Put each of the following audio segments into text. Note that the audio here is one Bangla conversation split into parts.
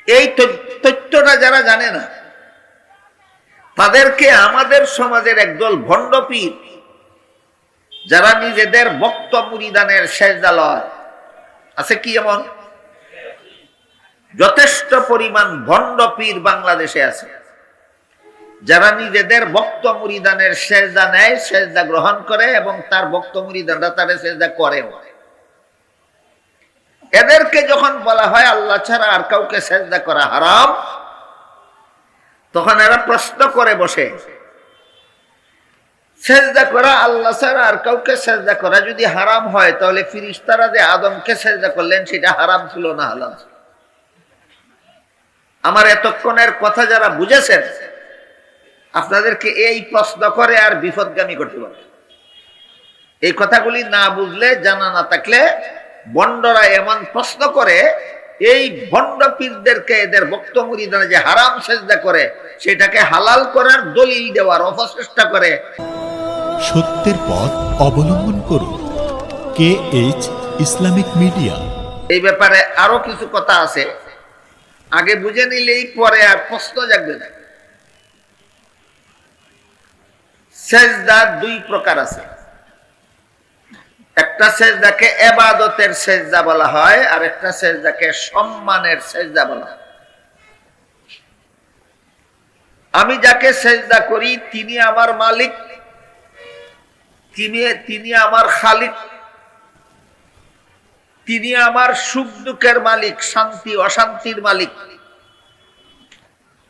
এই তথ্যটা যারা জানে না তাদেরকে আমাদের সমাজের একদল ভণ্ড পীর যারা নিজেদের ভক্ত মুরিদানের সেজদালয় আছে কি এমন যথেষ্ট পরিমাণ ভণ্ড পীর বাংলাদেশে আছে যারা নিজেদের ভক্ত মুরিদানের সেজদা নেয়, সেজদা গ্রহণ করে এবং তার ভক্ত মুরিদানরা তার সেজদা করে। এদেরকে যখন বলা হয় আল্লাহ ছাড়া আর কাউকে সেজদা করা হারাম, তখন এরা প্রশ্ন করে বসে, সেজদা করা আল্লাহ ছাড়া আর কাউকে সেজদা করা যদি হারাম হয় তাহলে ফিরিস্তারা যে আদমকে সেজদা করলেন সেটা হারাম ছিল না হালাল ছিল? আমার এতক্ষণের কথা যারা বুঝেছেন আপনাদেরকে এই প্রশ্ন করে আর বিপদগামী করতে পারে। এই কথাগুলি না বুঝলে, জানা না থাকলে ভণ্ডরা এমন প্রশ্ন করে, এই ভণ্ড পীরদেরকে এদের ভক্ত মুরিদানা যে হারাম সেজদা করে সেটাকে হালাল করার দলিল দেওয়ার অপচেষ্টা করে। সত্যের পথ অবলম্বন করুন। KH Islamic media. এই ব্যাপারে আরো কিছু কথা আছে, আগে বুঝে নিলেই পরে আর প্রশ্ন জাগবে না। সেজদা দুই প্রকার আছে, একটা সেজদাকে ইবাদতের সেজদা বলা হয় আর একটা সেজদাকে সম্মানের সেজদা বলা হয়। আমি যাকে সেজদা করি তিনি আমার মালিক, তিনি আমার খালিক, তিনি আমার সুখ দুঃখের মালিক, শান্তি অশান্তির মালিক।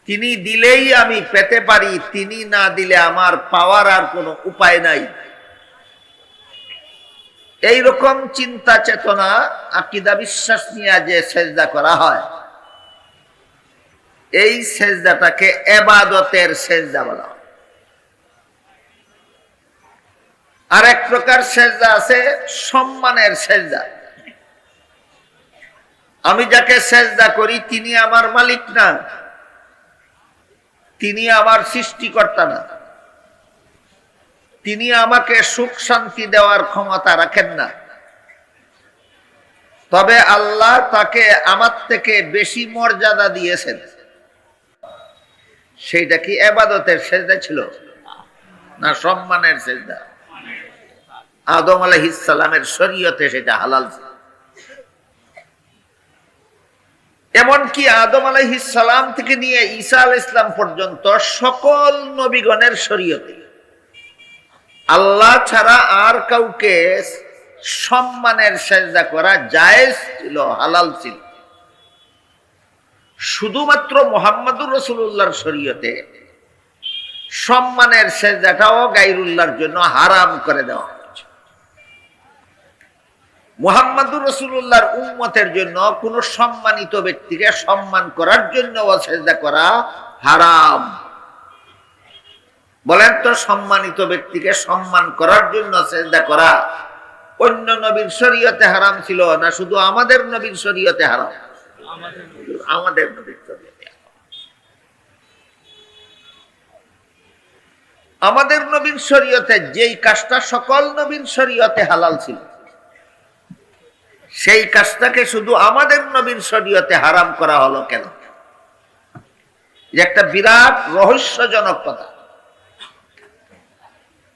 তিনি দিলেই আমি পেতে পারি, তিনি না দিলে আমার পাওয়ার আর কোনো উপায় নাই। এই রকম চিন্তা চেতনা আকীদা বিশ্বাস নিয়ে যে সেজদা করা হয় এই সেজদাটাকে ইবাদতের সেজদা বলা হয়। আর এক প্রকার সেজদা আছে সম্মানের সেজদা। আমি যাকে সেজদা করি তিনি আমার মালিক না, তিনি আমার সৃষ্টিকর্তা না, তিনি আমাকে সুখ শান্তি দেওয়ার ক্ষমতা রাখেন না, তবে আল্লাহ তাকে আমার থেকে বেশি মর্যাদা দিয়েছেন। সেইটা কি ইবাদতের সেজদা ছিল না সম্মানের সেজদা? আদম আলাইহিস সালামের শরীয়তে সেটা হালাল ছিল। এমনকি আদম আলাইহিস সালাম থেকে নিয়ে ঈসা আলাইহিস সালাম পর্যন্ত সকল নবীগণের শরীয়তে আল্লাহ ছাড়া আর কাউকে সম্মানের সেজদা করা জায়েজ ছিল, হালাল ছিল। শুধুমাত্র মুহাম্মদুর রাসূলুল্লাহর শরীয়তে সম্মানের সেজদাটাও গায়রুল্লাহর জন্য হারাম করে দেওয়া হয়েছে। মুহাম্মদুর রাসূলুল্লাহর উম্মতের জন্য কোন সম্মানিত ব্যক্তিকে সম্মান করার জন্য সেজদা করা হারাম। বলেন তো, সম্মানিত ব্যক্তিকে সম্মান করার জন্য সেজদা করা অন্য নবীর শরীয়তে হারাম ছিল না শুধু আমাদের নবীর শরীয়তে হারাম? আমাদের নবীর শরীয়তে। আমাদের নবীর শরীয়তে যেই কাজটা সকল নবীর শরীয়তে হালাল ছিল সেই কাজটাকে শুধু আমাদের নবীর শরীয়তে হারাম করা হলো কেন? একটা বিরাট রহস্যজনক কথা।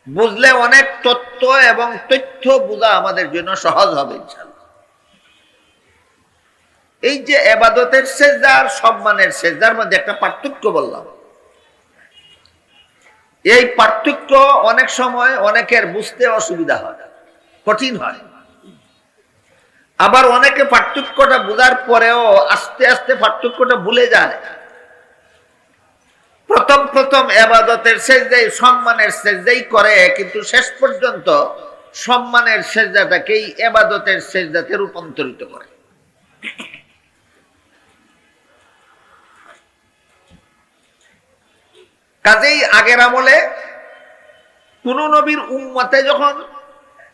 বুঝলে অনেক তত্ত্ব এবং তথ্য বোঝা আমাদের জন্য সহজ হবে ইনশাআল্লাহ। এই যে ইবাদতের সেজদা আর সম্মানের সেজদার মধ্যে একটা পার্থক্য বললাম, এই পার্থক্য অনেক সময় অনেকের বুঝতে অসুবিধা হয়, কঠিন হয়। আবার অনেকে পার্থক্যটা বোঝার পরেও আস্তে আস্তে পার্থক্যটা ভুলে যায়। প্রথম প্রথম ইবাদতের সেজদাই সম্মানের সেজদাই করে, কিন্তু শেষ পর্যন্ত সম্মানের সেজদাটাকেই ইবাদতের সেজদাতে রূপান্তরিত করে। কাজেই আগের আমলে কোন নবীর উম্মতে যখন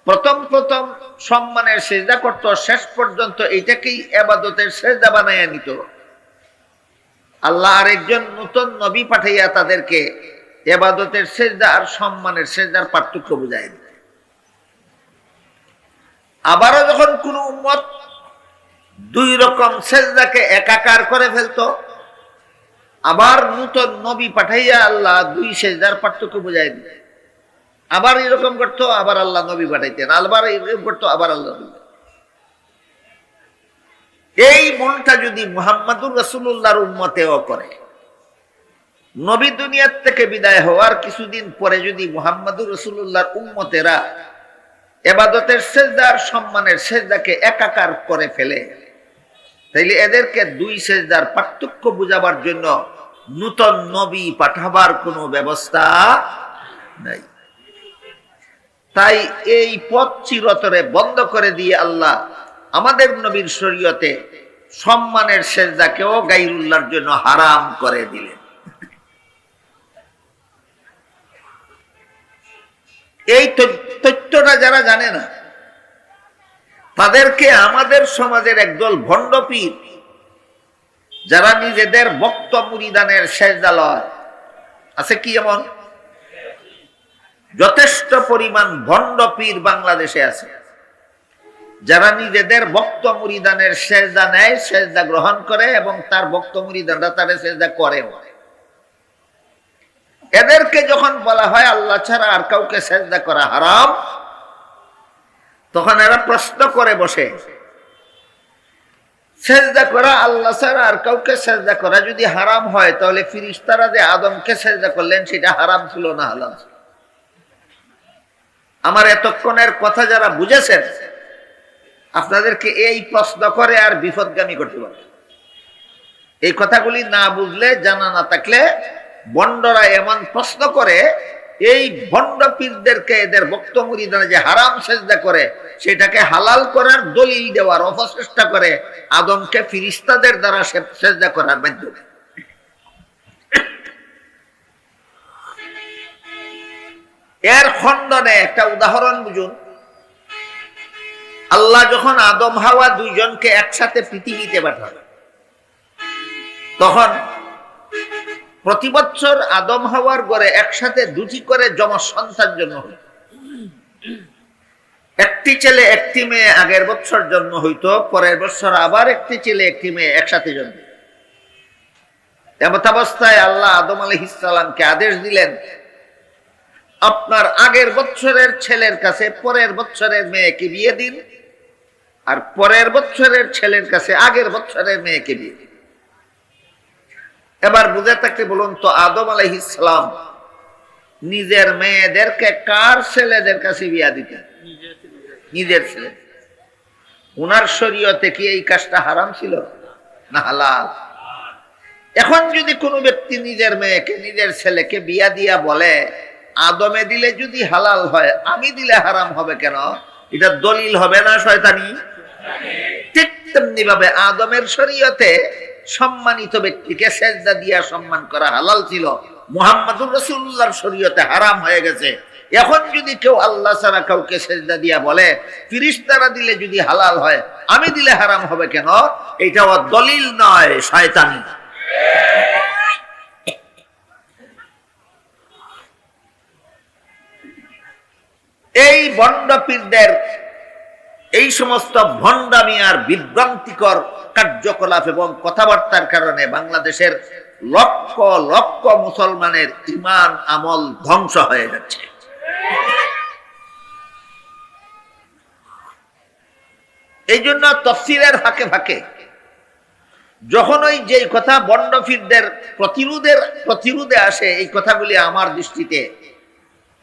প্রথম প্রথম সম্মানের সেজদা করত, শেষ পর্যন্ত এইটাকেই ইবাদতের সেজদা বানাইয়া নিত। আল্লাহ আরেকজন নতুন নবী পাঠাইয়া তাদেরকে ইবাদতের সেজদা আর সম্মানের সেজদার পার্থক্য বুঝাই দিত। আবারও যখন কোন উম্মত দুই রকম সেজদাকে একাকার করে ফেলতো, আবার নূতন নবী পাঠাইয়া আল্লাহ দুই সেজদার পার্থক্য বুঝাই দিত। আবার এরকম করতো, আবার আল্লাহ নবী পাঠাইতেন, আবার এরকম করতো, আবার আল্লাহ নবী। এই মনটা যদি মুহাম্মাদুর রাসূলুল্লাহর উম্মতেও করে, নবী দুনিয়ার থেকে বিদায় হওয়ার কিছুদিন পরে যদি মুহাম্মাদুর রাসূলুল্লাহর উম্মতেরা ইবাদতের সেজদার সম্মানের সেজদাকে একাকার করে ফেলে, তাইলে এদেরকে দুই সেজদার পার্থক্য বুঝাবার জন্য নূতন নবী পাঠাবার কোনো ব্যবস্থা নাই। তাই এই পথ চিরতরে বন্ধ করে দিয়ে আল্লাহ আমাদের নবীর শরীয়তে সম্মানের সেজদাকেও গায়রুল্লাহর জন্য হারাম করে দিলেন। এই তথ্যটা যারা জানে না, তাদেরকে আমাদের সমাজের একদল ভণ্ড পীর, যারা নিজেদের ভক্ত মুরিদানের সেজদালয় আছে, কি এমন যথেষ্ট পরিমাণ ভণ্ড পীর বাংলাদেশে আছে, যারা নিজেদের ভক্ত মুরিদানের সেজদা নেয়, সেজদা গ্রহণ করে এবং তার ভক্ত মুরিদানরা তার সেজদা করে। এদেরকে যখন বলা হয় আল্লাহ ছাড়া আর কাউকে সেজদা করা হারাম, তখন এরা প্রশ্ন করে বসে, সেজদা করা আল্লাহ ছাড়া আর কাউকে সেজদা করা যদি হারাম হয়, তাহলে ফিরিস্তারা যে আদমকে সেজদা করলেন সেটা হারাম ছিল না হালাল ছিল? আমার এতক্ষণের কথা যারা বুঝেছেন, আপনাদেরকে এই প্রশ্ন করে আর বিপদগামী করতে পারে। এই কথাগুলি না বুঝলে, জানা না থাকলে বন্ডরা এমন প্রশ্ন করে, এই ভণ্ড পীরদেরকে এদের ভক্ত মুরিদানা যে হারাম সেজদা করে সেটাকে হালাল করার দলিল দেওয়ার অপচেষ্টা করে আদমকে ফিরিস্তাদের দ্বারা সেজদা করার মাধ্যমে। এর খণ্ডনে একটা উদাহরণ বুঝুন। আল্লাহ যখন আদম হাওয়া দুইজনকে একসাথে পৃথিবীতে পাঠাবে, তখন প্রতি বছর আদম হাওয়ার ঘরে একসাথে দুটি করে যমজ সন্তান জন্ম হইত। একটি ছেলে একটি মেয়ে আগের বছর জন্ম হইতো, পরের বছর আবার একটি ছেলে একটি মেয়ে একসাথে জন্ম। এমতাবস্থায় আল্লাহ আদম আলাইহিস সালামকে আদেশ দিলেন, আপনার আগের বছরের ছেলের কাছে পরের বছরের মেয়েকে বিয়ে দিন, আর পরের বছরের ছেলের কাছে আগের বছরের মেয়েকে বিয়ে দিন। এবার বুঝে থাকতে বলুন তো, আদম আলাইহিস সালাম নিজের মেয়েদেরকে কার ছেলেদের কাছে বিয়া দিতেন? নিজের ছেলে। উনার শরীয়তে কি এই কাজটা হারাম ছিল না হালাল? এখন যদি কোনো ব্যক্তি নিজের মেয়েকে নিজের ছেলেকে বিয়া দিয়া বলে, আদমে দিলে যদি হালাল হয়, আমি দিলে হারাম হবে কেন? এটা দলিল হবে না শয়তানি? ঠিক তেমনি ভাবে আদমের শরীয়তে সম্মানিত ব্যক্তিকে সেজদা দিয়া সম্মান করা হালাল ছিল, মুহাম্মাদুর রাসূলুল্লাহর শরীয়তে হারাম হয়ে গেছে। এখন যদি কেউ আল্লাহ ছাড়া কাউকে সেজদা দিয়া বলে, ফিরিস্তারা দিলে যদি হালাল হয়, আমি দিলে হারাম হবে কেন? এটাও দলিল নয়, শয়তানি। এই ভণ্ড পীরদের এই সমস্ত ভণ্ডামি আর বিভ্রান্তিকর কার্যকলাপ এবং কথাবার্তার কারণে বাংলাদেশের লক্ষ লক্ষ মুসলমানের ঈমান আমল ধ্বংস হয়ে যাচ্ছে। এই জন্য তাফসীরের ফাঁকে ফাঁকে যখন ওই যে কথা ভণ্ড পীরদের প্রতিরোধে আসে, এই কথাগুলি আমার দৃষ্টিতে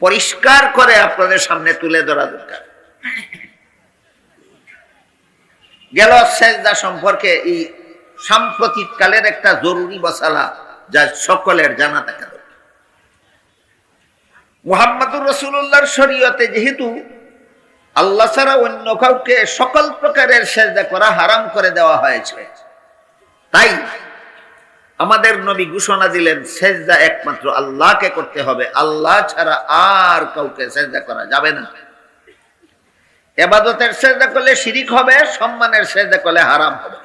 পরিষ্কার করে আপনাদের সামনে তুলে ধরা দরকার। গেল সেজদা সম্পর্কে এই সাম্প্রতিক কালের একটা জরুরি মশালা, যা সকলের জানা থাকা দরকার। মুহাম্মাদুর রাসূলুল্লাহর শরীয়তে যেহেতু আল্লাহ ছাড়া অন্য কাউকে সকল প্রকারের সেজদা করা হারাম করে দেওয়া হয়েছে, তাই আমাদের নবী ঘোষণা দিলেন সেজদা একমাত্র আল্লাহকে করতে হবে, আল্লাহ ছাড়া আর কাউকে সেজদা করা যাবে না। ইবাদতের সেজদা করলে শিরিক হবে, সম্মানের সেজদা করলে হারাম হবে।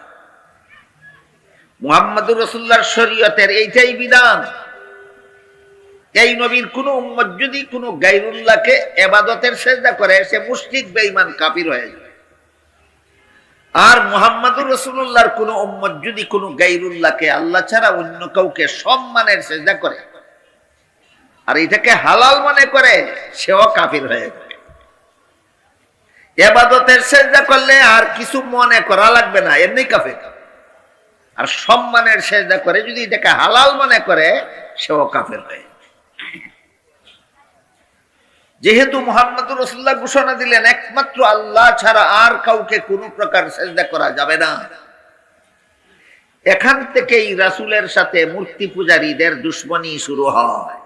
মুহাম্মাদুর রাসূলুল্লাহর শরীয়তের এইটাই বিধান। এই নবীর কোন উম্মত যদি কোন গায়রুল্লাহকে ইবাদতের সেজদা করে, সে মুশরিক বেঈমান কাফির হয়ে যাবে। আর মুহাম্মদুর রাসূলুল্লাহর কোন উম্মত যদি কোন গায়রুল্লাহকে আল্লাহ ছাড়া অন্য কাউকে সম্মানের সেজদা করে আর এটাকে হালাল মনে করে, সেও কাফির হয়ে যাবে। ইবাদতের সেজদা করলে আর কিছু মনে করা লাগবে না, এমনি কাফির। আর সম্মানের সেজদা করে যদি এটাকে হালাল মনে করে, সেও কাফির হয়ে যাবে। যেহেতু মুহাম্মদুর রাসূলুল্লাহ ঘোষণা দিলেন একমাত্র আল্লাহ ছাড়া আর কাউকে কোনো প্রকার সেজদা করা যাবে না, এখান থেকেই রাসূলের সাথে মূর্তি পূজারীদের দুশ্মনী শুরু হয়।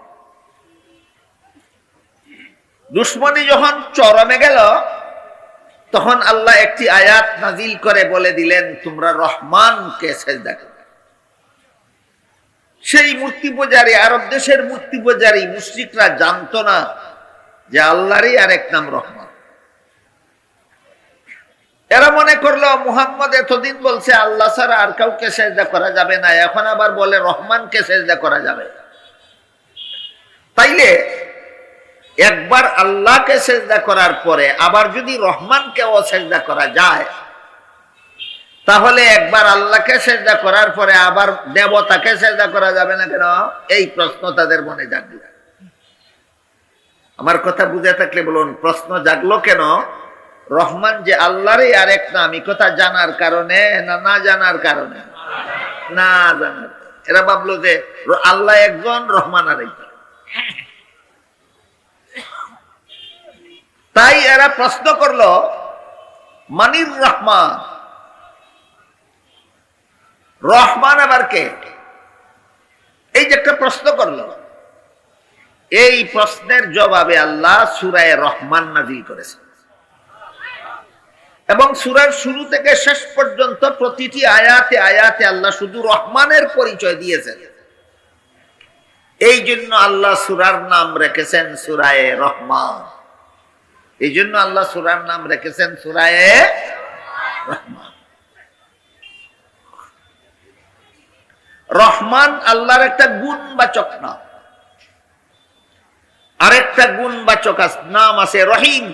দুশ্মনী যখন চরমে গেল, তখন আল্লাহ একটি আয়াত নাজিল করে বলে দিলেন, তোমরা রহমানকে সেজদা করো। সেই মূর্তি পূজারী, আরব দেশের মূর্তি পূজারী মুশরিকরা জানতো না যে আল্লাহরই আরেক নাম রহমান। এরা মনে করলো মুহাম্মদ এতদিন বলছে আল্লাহ ছাড়া আর কাউকে সেজদা করা যাবে না, এখন আবার বলে রহমানকে সেজদা করা যাবে। তাইলে একবার আল্লাহকে সেজদা করার পরে আবার যদি রহমানকেও সেজদা করা যায়, তাহলে একবার আল্লাহকে সেজদা করার পরে আবার দেবতাকে সেজদা করা যাবে না কেন? এই প্রশ্ন তাদের মনে জাগলো। আমার কথা বুঝে থাকলে বলুন, প্রশ্ন জাগলো কেন? রহমান যে আল্লাহরই আরেক নাম, এই কথা জানার কারণে না না জানার কারণে? না জানার। এরা ভাবলো যে আল্লাহ একজন, রহমান আরেকজন। তাই এরা প্রশ্ন করলো, মানির রহমান, রহমান আবার কে? এই যে একটা প্রশ্ন করলো, এই প্রশ্নের জবাবে আল্লাহ সূরা রহমান নাযিল করেছেন এবং সূরার শুরু থেকে শেষ পর্যন্ত প্রতিটি আয়াতে আয়াতে আল্লাহ শুধু রহমানের পরিচয় দিয়েছেন। এই জন্য আল্লাহ সূরার নাম রেখেছেন সূরা রহমান। এই জন্য আল্লাহ সূরার নাম রেখেছেন সূরা রহমান। রহমান আল্লাহর একটা গুণবাচক নাম। আরেকটা গুণবাচক নাম আছে রহিম।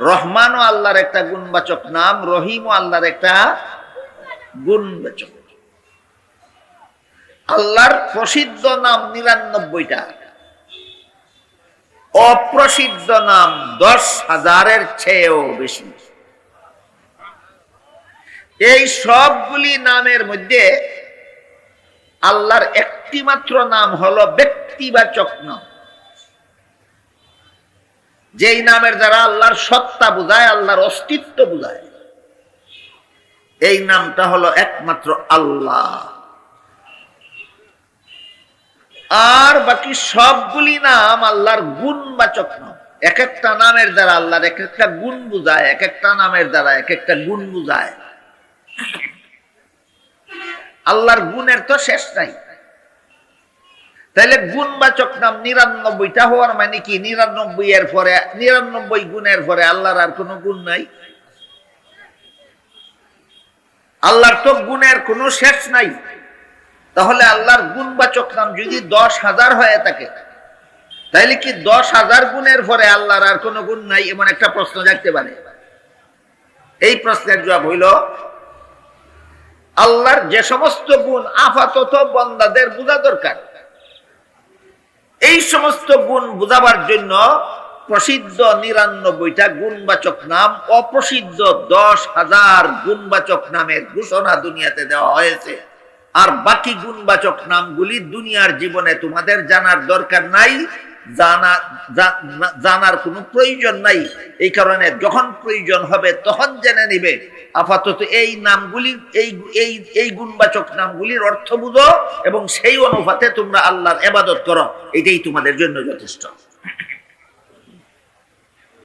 রহমানও আল্লাহর একটা গুণবাচক নাম, রহিমও আল্লাহর একটা গুণবাচক। আল্লাহর প্রসিদ্ধ নাম ৯৯টা, অপ্রসিদ্ধ নাম ১০,০০০-এর চেয়েও বেশি। এই সবগুলি নামের মধ্যে আল্লাহর একটি মাত্র নাম হলো ব্যক্তিবাচক নাম, যেই নামের দ্বারা আল্লাহর সত্তা বোঝায়, আল্লাহর অস্তিত্ব বোঝায়। এই নামটা হলো একমাত্র আল্লাহ। আর বাকি সবগুলি নাম আল্লাহর গুণবাচক নাম। এক একটা নামের দ্বারা আল্লাহর এক একটা গুণ বোঝায়, এক একটা নামের দ্বারা এক একটা গুণ বোঝায়। আল্লাহর গুণের তো শেষ নাই। তাহলে গুণবাচক নাম ৯৯টা হওয়ার মানে কি? ৯৯ গুণের পরে আল্লাহর আর কোনো গুণ নাই? আল্লাহর তো গুণের কোনো শেষ নাই। তাহলে আল্লাহর গুণবাচক নাম যদি ১০,০০০ হয়ে থাকে, তাইলে কি ১০,০০০ গুণের পরে আল্লাহর আর কোনো গুণ নাই? এমন একটা প্রশ্ন জাগতে পারে। এই প্রশ্নের জবাব হইল, আল্লাহর যে সমস্ত গুণ আপাতত বান্দাদের বোঝা দরকার, এই সমস্ত গুণ বোঝাবার জন্য প্রসিদ্ধ ৯৯টা গুণবাচক নাম, অপ্রসিদ্ধ ১০,০০০ গুণবাচক নামের ঘোষণা দুনিয়াতে দেওয়া হয়েছে। আর বাকি গুণবাচক নামগুলি দুনিয়ার জীবনে তোমাদের জানার দরকার নাই, জানার কোনো প্রয়োজন নাই। এই কারণে যখন প্রয়োজন হবে তখন জেনে নিবে। আপাতত এই নামগুলি, এই গুণবাচক নামগুলির অর্থ বুঝো এবং সেই অনুপাতে তোমরা আল্লাহর ইবাদত করো, এটাই তোমাদের জন্য যথেষ্ট।